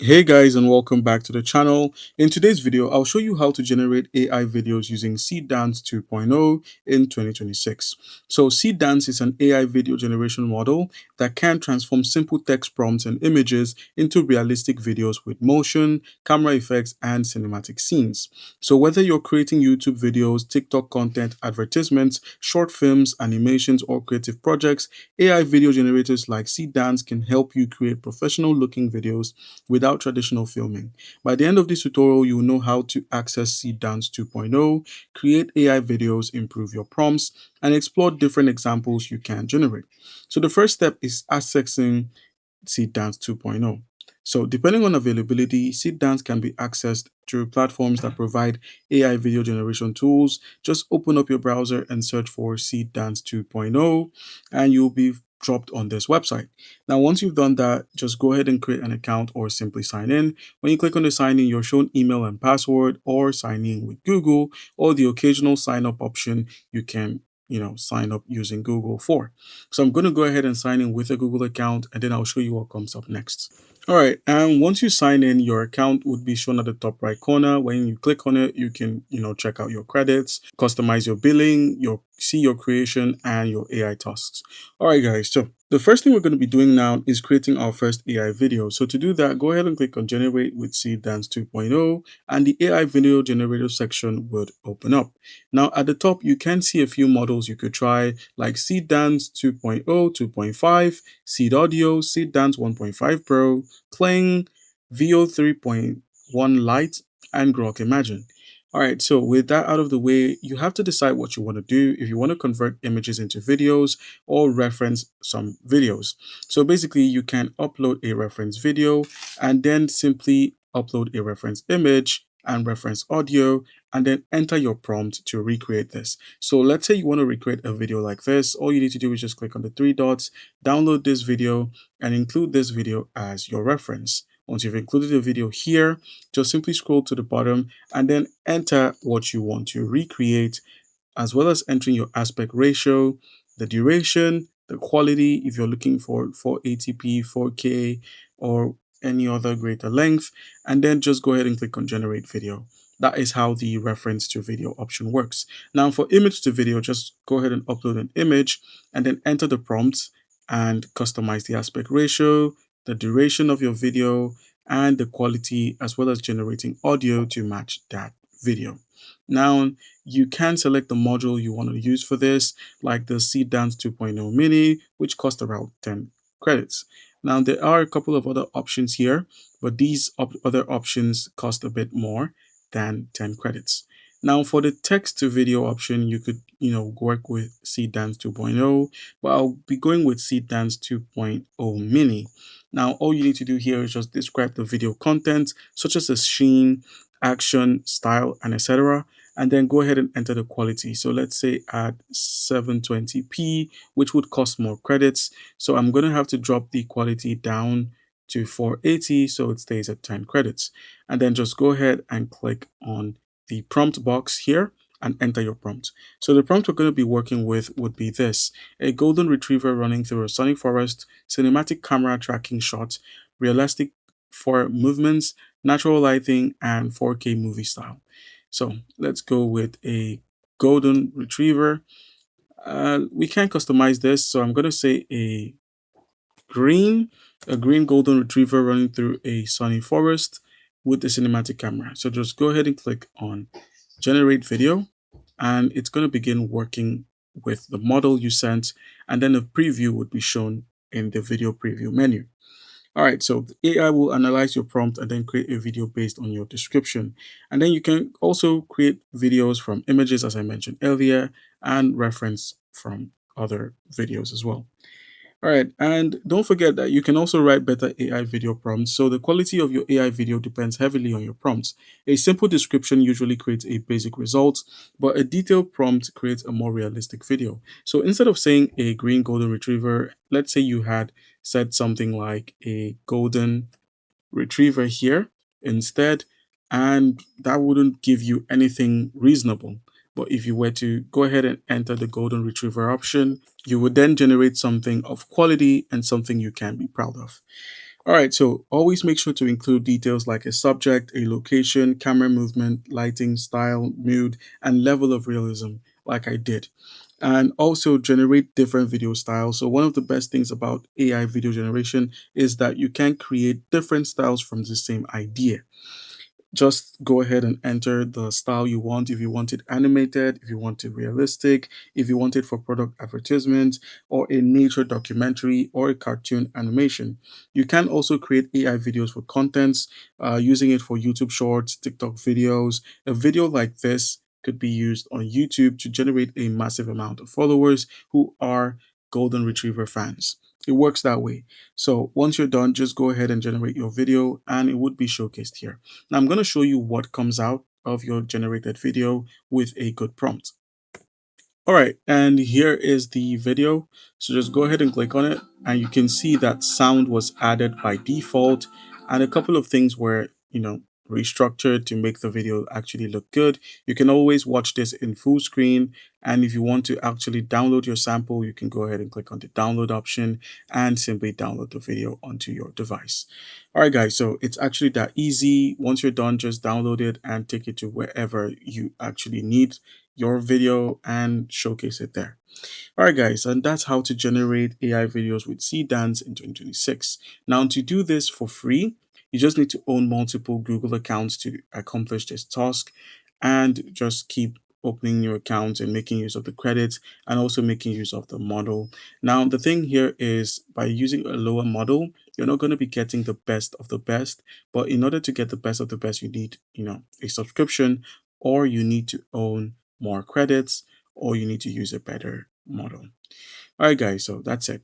Hey guys, and welcome back to the channel. In today's video, I'll show you how to generate AI videos using SeedDance 2.0 in 2026. So SeedDance is an AI video generation model that can transform simple text prompts and images into realistic videos with motion, camera effects, and cinematic scenes. So whether you're creating YouTube videos, TikTok content, advertisements, short films, animations, or creative projects, AI video generators like SeedDance can help you create professional looking videos without traditional filming. By the end of this tutorial, you will know how to access SeedDance 2.0, create AI videos, improve your prompts, and explore different examples you can generate. So the first step is accessing SeedDance 2.0. So depending on availability, SeedDance can be accessed through platforms that provide AI video generation tools. Just open up your browser and search for SeedDance 2.0 and you'll be dropped on this website. Now, once you've done that, just go ahead and create an account or simply sign in. When you click on the sign in, you're shown email and password or sign in with Google or the occasional sign up option you can sign up using Google for. So I'm going to go ahead and sign in with a Google account and then I'll show you what comes up next. All right, and once you sign in, your account would be shown at the top right corner. When you click on it, you can, check out your credits, customize your billing, see your creation and your AI tasks. All right, guys. So the first thing we're going to be doing now is creating our first AI video. So to do that, go ahead and click on Generate with SeedDance 2.0 and the AI video generator section would open up. Now at the top, you can see a few models you could try like SeedDance 2.0, 2.5, Seed Audio, SeedDance 1.5 Pro, Kling, VO 3.1 Lite, and Grok Imagine. All right, so with that out of the way, you have to decide what you want to do, if you want to convert images into videos or reference some videos. So basically, you can upload a reference video and then simply upload a reference image and reference audio and then enter your prompt to recreate this. So let's say you want to recreate a video like this. All you need to do is just click on the three dots, download this video, and include this video as your reference. Once you've included the video here, just simply scroll to the bottom and then enter what you want to recreate, as well as entering your aspect ratio, the duration, the quality, if you're looking for 480p, 4K, or any other greater length, and then just go ahead and click on generate video. That is how the reference to video option works. Now for image to video, just go ahead and upload an image and then enter the prompt and customize the aspect ratio, the duration of your video, and the quality, as well as generating audio to match that video. Now, you can select the module you want to use for this, like the SeedDance 2.0 Mini, which costs around 10 credits. Now, there are a couple of other options here, but these other options cost a bit more than 10 credits. Now, for the text to video option, you could, work with SeedDance 2.0, but I'll be going with SeedDance 2.0 Mini. Now, all you need to do here is just describe the video content, such as a scene, action, style, and etc. And then go ahead and enter the quality. So let's say at 720p, which would cost more credits. So I'm going to have to drop the quality down to 480 so it stays at 10 credits. And then just go ahead and click on the prompt box here and enter your prompt. So the prompt we're going to be working with would be this: a golden retriever running through a sunny forest, cinematic camera tracking shot, realistic for movements, natural lighting, and 4K movie style. So let's go with a golden retriever. We can customize this. So I'm going to say green, a green golden retriever running through a sunny forest with the cinematic camera. So just go ahead and click on generate video and it's going to begin working with the model you sent, and then a preview would be shown in the video preview menu. All right, so the AI will analyze your prompt and then create a video based on your description. And then you can also create videos from images, as I mentioned earlier, and reference from other videos as well. All right, and don't forget that you can also write better AI video prompts. So the quality of your AI video depends heavily on your prompts. A simple description usually creates a basic result, but a detailed prompt creates a more realistic video. So instead of saying a green golden retriever, let's say you had said something like a golden retriever here instead, and that wouldn't give you anything reasonable. But if you were to go ahead and enter the golden retriever option, you would then generate something of quality and something you can be proud of. All right, so always make sure to include details like a subject, a location, camera movement, lighting, style, mood, and level of realism, like I did. And also generate different video styles. So, one of the best things about AI video generation is that you can create different styles from the same idea. Just go ahead and enter the style you want. If you want it animated, if you want it realistic, if you want it for product advertisements, or a nature documentary, or a cartoon animation. You can also create AI videos for contents, using it for YouTube shorts, TikTok videos. A video like this could be used on YouTube to generate a massive amount of followers who are golden retriever fans. It works that way. So once you're done, just go ahead and generate your video and it would be showcased here. Now I'm going to show you what comes out of your generated video with a good prompt. All right, and here is the video. So just go ahead and click on it, and you can see that sound was added by default, and a couple of things were, restructured to make the video actually look good. You can always watch this in full screen, and if you want to actually download your sample, you can go ahead and click on the download option and simply download the video onto your device. All right, guys, so it's actually that easy. Once you're done, just download it and take it to wherever you actually need your video and showcase it there. All right, guys, and that's how to generate AI videos with SeedDance in 2026. Now, to do this for free, you just need to own multiple Google accounts to accomplish this task and just keep opening new accounts and making use of the credits and also making use of the model. Now, the thing here is by using a lower model, you're not going to be getting the best of the best, but in order to get the best of the best, you need, a subscription, or you need to own more credits, or you need to use a better model. All right, guys, so that's it.